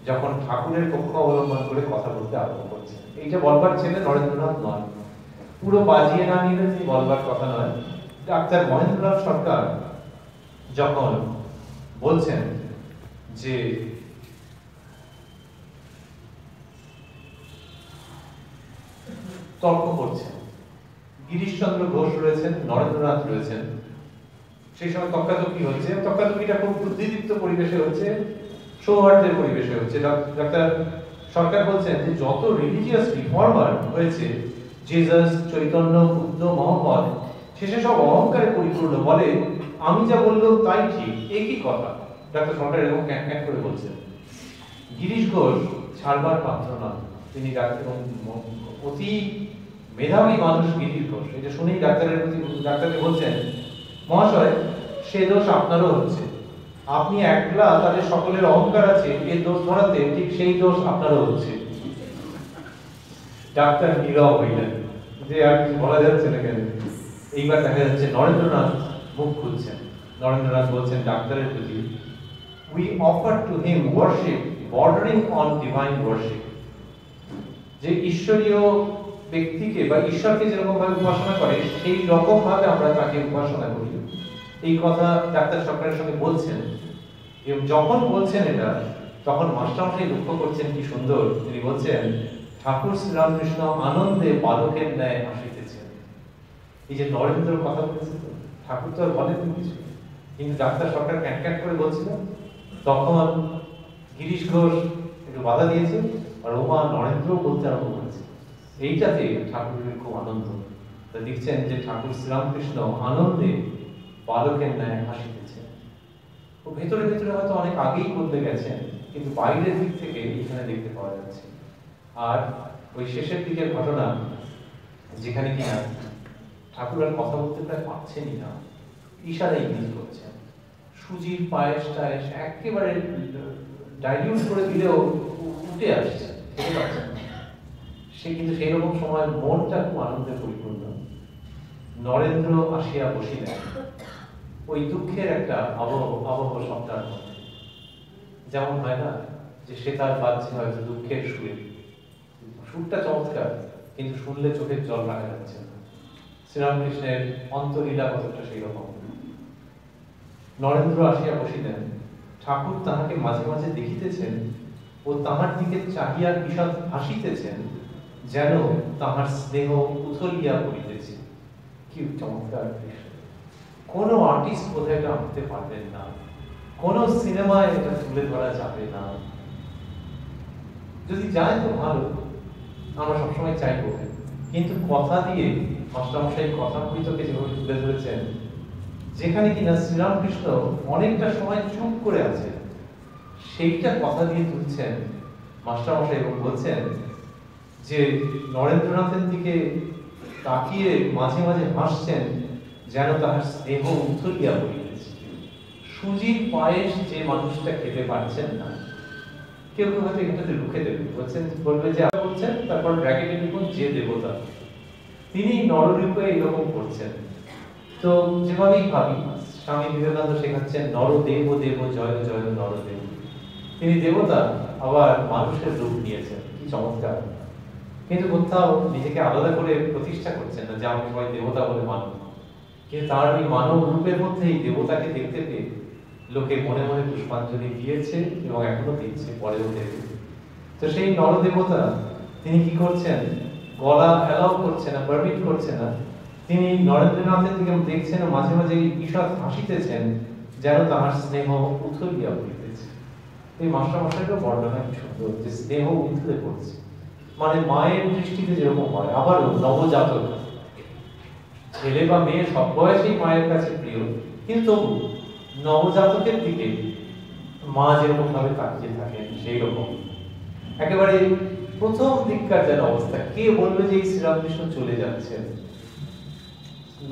যখন ঠাকুরের পক্ষ অবলম্বন করে কথা বলতে আরম্ভ করছেন। এইটা বলবার ছেলে নরেন্দ্রনাথ নয়, পুরো বাজিয়ে না নিলে তিনি বলবার কথা নয়। ডাক্তার মহেন্দ্রনাথ সরকার যখন বলছেন যে তর্ক করছেন, গিরিশচন্দ্র ঘোষ রয়েছেন, নরেন্দ্রনাথ রয়েছেন, সেই সময় তর্কাতর্কি হচ্ছে, তর্কাতর্কিটা খুব বুদ্ধিদীপ্ত পরিবেশে হচ্ছে, সৌহার্দ্যের পরিবেশে হচ্ছে। ডাক্তার সরকার বলছেন যে যত রিলিজিয়াস রিফর্মার হয়েছে, জিসাস, চৈতন্য, বুদ্ধ, মোহাম্মদ, শেষে সব অহংকারে পরিপূর্ণ, বলে আমি যা বললাম তাই ঠিক, একই কথা। ডাক্তার সরকার এরকম ক্যাঁক করে বলছেন। গিরিশ ঘোষ ছাড়বার পাত্র নন, তিনি অতি মেধাবী মানুষ গিরিশ ঘোষ। এটা শুনেই ডাক্তারকে বলছেন, মহাশয় সে দোষ আপনারও হচ্ছে, আপনি একলা তাদের সকলের অহংকার আছে এই দোষ ধরাতে, ঠিক সেই দোষ আপনারও হচ্ছে। ডাক্তার নীরব হইলেন যে আর কিছু বলা যাচ্ছে না কেন। এইবার দেখা যাচ্ছে নরেন্দ্রনাথ মুখ খুলছেন। নরেন্দ্রনাথ বলছেন ডাক্তারের প্রতি, we offer to him worship bordering on divine worship, যে ঈশ্বরীয় ব্যক্তিকে বা ঈশ্বরকে যেরকম ভাবে উপাসনা করে সেই রকম ভাবে আমরা তাকে উপাসনা করি। এই কথা ডাক্তার সরকারের সঙ্গে বলছেন, এবং যখন বলছেন এটা, তখন মাস্টারমশাই লক্ষ্য করছেন কি সুন্দর। তিনি বলছেন, ঠাকুর শ্রীরামকৃষ্ণ আনন্দে বালকের ন্যায় হাসিতেছেন। এই যে নরেন্দ্র কথা বলছে, ঠাকুর তো আর বলেন কিছু, কিন্তু ডাক্তার সরকার ক্যাঁক করে বলছিল। তখন গিরিশ ঘোষ একটু বাধা দিয়েছে, আর ওমা নরেন্দ্র বলতে আরম্ভ করেছে। এইটাতে ঠাকুরের খুব আনন্দ। তা দেখছেন যে ঠাকুর শ্রীরামকৃষ্ণ আনন্দে বালকের ন্যায় হাসিতেছেন। ও ভেতরে ভেতরে হয়তো অনেক আগেই বলতে গেছেন, কিন্তু বাইরের দিক থেকে এখানে দেখতে পাওয়া যাচ্ছে। আর ওই শেষের দিকের ঘটনা, যেখানে কিনা ঠাকুর আর কথা বলতে প্রায় পারছেনই না, ইশারাই ইঙ্গিত করছেন। সুজির পায়েস টায়েস একেবারে ডাইলিউট করে দিলেও উঠে আসছে, খেতে পারছেন না। সে কিন্তু সেই রকম সময় মনটা খুব আনন্দে পরিপূর্ণ। নরেন্দ্র আসিয়া বসিলেন ওই দুঃখের একটা আবহ সপ্তাহের মধ্যে। যেমন হয় না যে সে তার বাজছে হয়তো দুঃখের সুরে, সুরটা চমৎকার, কিন্তু শুনলে চোখের জল রাখা যাচ্ছে না। শ্রীরামকৃষ্ণের অন্তলীলা কতটা সেই রকম। নরেন্দ্র আসিয়া বসিলেন, ঠাকুর তাহাকে মাঝে মাঝে দেখিতেছেন ও তাহার দিকে চাহিয়া ঈষৎ হাসিতেছেন, যেন তাহার স্নেহ উথলিয়া পড়িতেছে। কি চমৎকার দৃশ্য! কোনো আর্টিস্ট বোধহয় এটা আঁকতে পারবেন না, কোনো সিনেমায় এটা তুলে ধরা যাবে না। যদি যায় তো ভালো, আমরা সবসময় চাইবো, কিন্তু কথা দিয়ে মাস্টারমশাই কথামৃতকে যেভাবে তুলে ধরেছেন, যেখানে কিনা শ্রীরামকৃষ্ণ অনেকটা সময় চুপ করে আছে, সেইটা কথা দিয়ে তুলছেন মাস্টারমশাই, এবং বলছেন যে নরেন্দ্রনাথের দিকে তাকিয়ে মাঝে মাঝে হাসছেন, যেন তাহার স্নেহ উথলিয়া পড়িতেছে। সুজির পায়েস যে মানুষটা খেতে পারছেন না, কেউ কেউ হয়তো এটাতে রুখে দেবে, বলবে যে বলছেন, তারপর ব্র্যাকেটে লিখুন যে দেবতা, তিনি নররূপে এরকম করছেন। তো যেভাবেই ভাবি, স্বামী বিবেকানন্দ শেখাচ্ছেন নরদেব দেব জয় জয় নরদেব। তিনি দেবতা, আবার মানুষের রূপ নিয়েছেন, কি চমৎকার! কিন্তু কোথাও নিজেকে আলাদা করে প্রতিষ্ঠা করছেন না যে আমি সবাই দেবতা বলে মানব। কিন্তু তার ওই মানব রূপের মধ্যেই দেবতাকে দেখতে পেয়ে লোকে মনে মনে পুষ্পাঞ্জলি দিয়েছে এবং এখনো দিচ্ছে, পরেও দেবে। তো সেই নরদেবতা তিনি কি করছেন, গলা অ্যালাউ করছে না, পারমিট করছে না। তিনি নরেন্দ্রনাথের দিকে দেখছেন, মাঝে মাঝে ঈষৎ হাসিতেছেন, যেন তাহার স্নেহ উথলিয়া পড়িতেছে। এই মাস্টারমশাইরও বর্ণনা কি সুন্দর, যে স্নেহ উথলে পড়ছে, মানে মায়ের দৃষ্টিতে যেরকম হয়। আবারও নবজাতক, ছেলে বা মেয়ে সব বয়সেই মায়ের কাছে প্রিয়, কিন্তু নবজাতকের দিকে মা যেরকম ভাবে তাকিয়ে থাকেন সেই রকম। একেবারে প্রথম দিককার যেন অবস্থা, কে বলবে যে এই শ্রীরামকৃষ্ণ চলে যাচ্ছেন।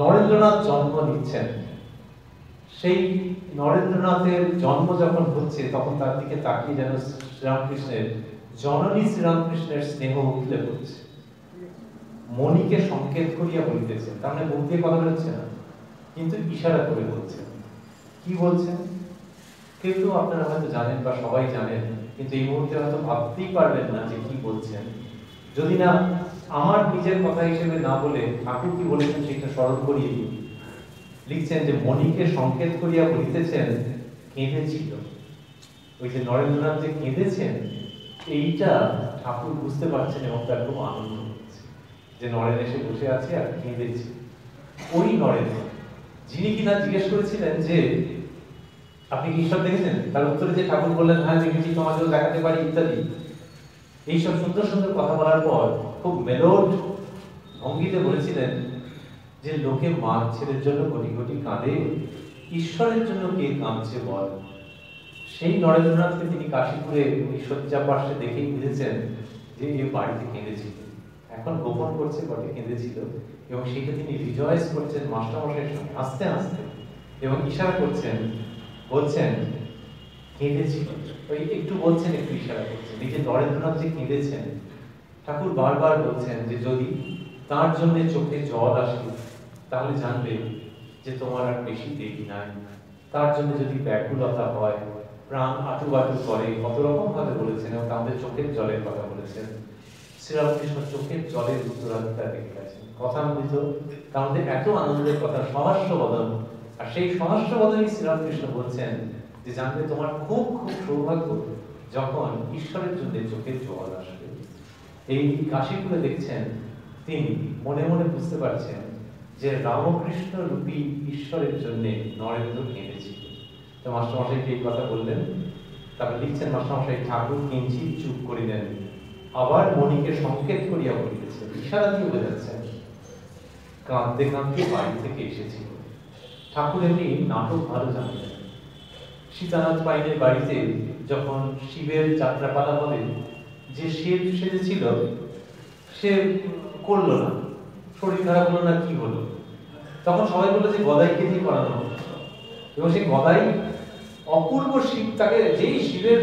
নরেন্দ্রনাথ জন্ম নিচ্ছেন সেই নরেন্দ্রনাথের জন্ম যখন হচ্ছে তখন তার দিকে তাকিয়ে যেন শ্রীরামকৃষ্ণের জননী শ্রীরামকৃষ্ণের স্নেহ উঠলে পড়ছে। মণিকে সংকেত করিয়া বলিতেছেন, তার মানে মুখ দিয়ে কথা বলছে না, কিন্তু ইশারা করে বলছেন। কি বলছেন? কিন্তু আপনারা হয়তো জানেন বা সবাই জানেন, কিন্তু এই মুহূর্তে হয়তো ভাবতেই পারবেন না যে কি বলছেন, যদি না আমার নিজের কথা হিসেবে না বলে ঠাকুর কি বলেছেন সেটা স্মরণ করিয়ে দিই। লিখছেন যে মণিকে সংকেত করিয়া বলিতেছেন কেঁদেছিল। ওই যে নরেন্দ্রনাথ যে কেঁদেছেন, এইটা ঠাকুর বুঝতে পারছেন এবং তার খুব আনন্দ হচ্ছে যে নরেন এসে বসে আছে আর কেঁদেছে। ওই নরেন যিনি কিনা জিজ্ঞেস করেছিলেন যে আপনি কি ঈশ্বর দেখেছেন, তার উত্তরে যে ঠাকুর বললেন হ্যাঁ দেখেছি, তোমাকেও দেখাতে পারি ইত্যাদি, এইসব সুন্দর সুন্দর কথা বলার পর খুব মেলোড ভঙ্গিতে বলেছিলেন যে লোকে মা ছেলের জন্য কোটি কোটি কাঁদে, ঈশ্বরের জন্য কে কাঁদছে বল। সেই নরেন্দ্রনাথকে তিনি কাশীপুরে শয্যা পার্শ্বে দেখেই বুঝেছেন যে এ বাড়িতে কেঁদেছিল। এখন গোপন করছে বটে কেঁদেছিল, এবং সেটা তিনি রিজয়েস করছেন মাস্টারমশাইয়ের সঙ্গে হাসতে হাসতে, এবং ইশারা করছেন, বলছেন কেঁদেছিল। ওই একটু বলছেন, একটু ইশারা করছেন। এই যে নরেন্দ্রনাথ যে কেঁদেছেন, ঠাকুর বারবার বলছেন যে যদি তার জন্য চোখে জল আসে তাহলে জানবে যে তোমার আর বেশি দেরি নাই। তার জন্য যদি ব্যাকুলতা হয়, প্রাণ আটু বাটু করে, কত রকম ভাবে বলেছেন, এবং আমাদের চোখের জলের কথা বলেছেন। শ্রীরামকৃষ্ণ চোখের জলের উত্তরাধিকার রেখে গেছেন। কথা মৃত, তার মধ্যে এত আনন্দের কথা, সহাস্য বদন, আর সেই সহাস্য বদনই শ্রীরামকৃষ্ণ বলছেন যে জানবে তোমার খুব খুব সৌভাগ্য যখন ঈশ্বরের জন্য চোখের জল আসবে। এই কাশীপুরে দেখছেন তিনি মনে মনে বুঝতে পারছেন যে রামকৃষ্ণ রূপী ঈশ্বরের জন্য নরেন্দ্র কেঁদেছিল। তো মাস্টারমশাইকে এই কথা বললেন। তারপরে লিখছেন মাস্টারমশাই ঠাকুর কিঞ্চিৎ চুপ করিলেন, আবার মণিকে সংকেত করিয়া বলিতেছে, ইশারা দিয়ে বোঝাচ্ছেন কাঁদতে কাঁদতে বাড়ি থেকে এসেছিল। ঠাকুর এমনি নাটক ভালো জানতেন। সীতানাথ পাইনের বাড়িতে যখন শিবের যাত্রাপালা হবে, যে শিব সেজেছিল সে করলো না, শরীর খারাপ হলো না, কি হলো, তখন সবাই বললো যে গদাইকে দিয়ে করানো হবে। এবং সেই গদাই অপূর্ব শিব, তাকে যেই শিবের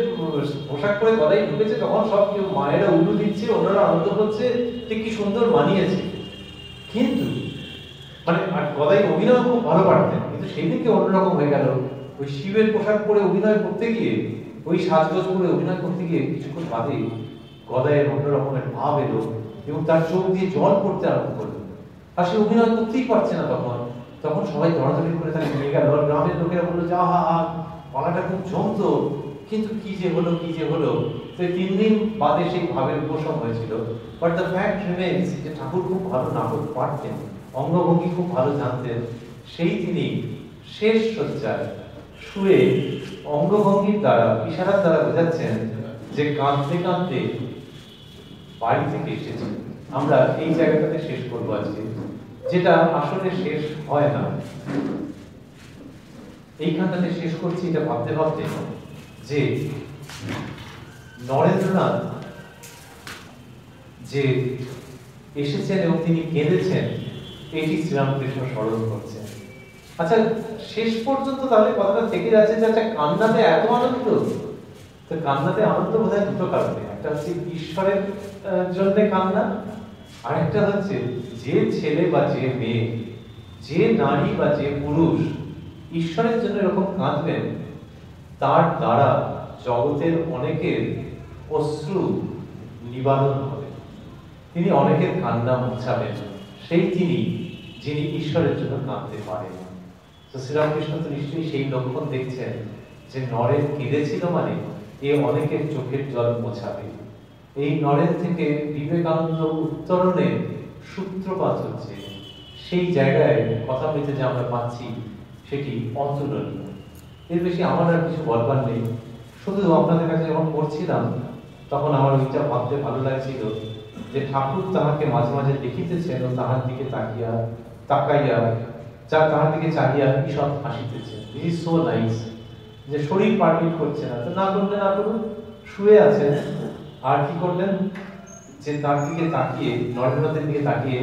পোশাক পরে গদাই ঢুকেছে তখন সব কেউ মায়েরা উল্লু দিচ্ছে, ওনারা আনন্দ করছে যে কি সুন্দর মানিয়েছে। কিন্তু মানে গদাই অভিনয় খুব ভালো পারতেন, কিন্তু সেই দিনকে অন্যরকম হয়ে গেল। ওই শিবের পোশাক পরে অভিনয় করতে গিয়ে, ওই সাজগোজ করে অভিনয় করতে গিয়ে কিছুক্ষণ বাদে গদাইয়ের অন্য রকমের ভাব এলো এবং তার চোখ দিয়ে জল পড়তে আরম্ভ করলো, আর সে অভিনয় করতেই পারছে না। তখন সবাই দৌড়াদৌড়ি করে তাকে নিয়ে গেল। গ্রামের লোকেরা বললো যে আহা গলাটা খুব জমতো, কিন্তু কি যে হলো কি যে হলো। তো 3 দিন বাদে সেই ভাবের উপশম হয়েছিল। বাট দ্য ফ্যাক্ট রিমেইনস যে ঠাকুর খুব ভালো নাটক পারতেন, অঙ্গভঙ্গি খুব ভালো জানতেন। সেই তিনি শেষ শয্যায় শুয়ে অঙ্গভঙ্গির দ্বারা, ইশারার দ্বারা বোঝাচ্ছেন যে কাঁদতে কাঁদতে বাড়ি থেকে এসেছে। আমরা এই জায়গাটাতে শেষ করবো আজকে, যেটা আসলে শেষ হয় না। এইখানটাতে শেষ করছি এটা ভাবতে ভাবতে যে নরেন্দ্রনাথ যে এসেছেন এবং তিনি কেঁদেছেন, এটি শ্রীরামকৃষ্ণ স্মরণ করছেন। আচ্ছা, শেষ পর্যন্ত তাহলে কথাটা থেকে যাচ্ছে যে আচ্ছা কান্নাতে এত আনন্দ। তো কান্নাতে আনন্দ বোধহয় দুটো কারণে, একটা হচ্ছে ঈশ্বরের জন্য কান্না, আর একটা হচ্ছে যে ছেলে বা যে মেয়ে, যে নারী বা যে পুরুষ ঈশ্বরের জন্য এরকম কাঁদবেন, তার দ্বারা জগতের অনেকের অশ্রু নিবারণ হবে, তিনি অনেকের কান্না মুছাবেন, সেই তিনি যিনি ঈশ্বরের জন্য কাঁদতে পারেন। তো শ্রীরামকৃষ্ণ তো নিশ্চয়ই সেই লক্ষণ দেখছেন যে নরেন কেঁদেছিল মানে এ অনেকের চোখের জল মোছাবে। এই নরেন থেকে বিবেকানন্দ উত্তরণের সূত্রপাত হচ্ছে। সেই জায়গায় কথা বলতে যে আমরা পাচ্ছি সেটি অতুলনীয়। এর বেশি আমার আর কিছু বলবার নেই। শুধু আপনাদের কাছে যখন পড়ছিলাম তখন আমার ওইটা ভাবতে ভালো লাগছিল যে ঠাকুর তাহাকে মাঝে মাঝে দেখিতেছেন ও তাহার দিকে তাকাইয়া তাহার দিকে চাহিয়া ঈষৎ হাসিতেছেন। This is so nice. যে শরীর পারমিট করছে না, তো না করলে না করুন, শুয়ে আছেন। আর কি করলেন যে তার দিকে তাকিয়ে, নরেন্দ্রনাথের দিকে তাকিয়ে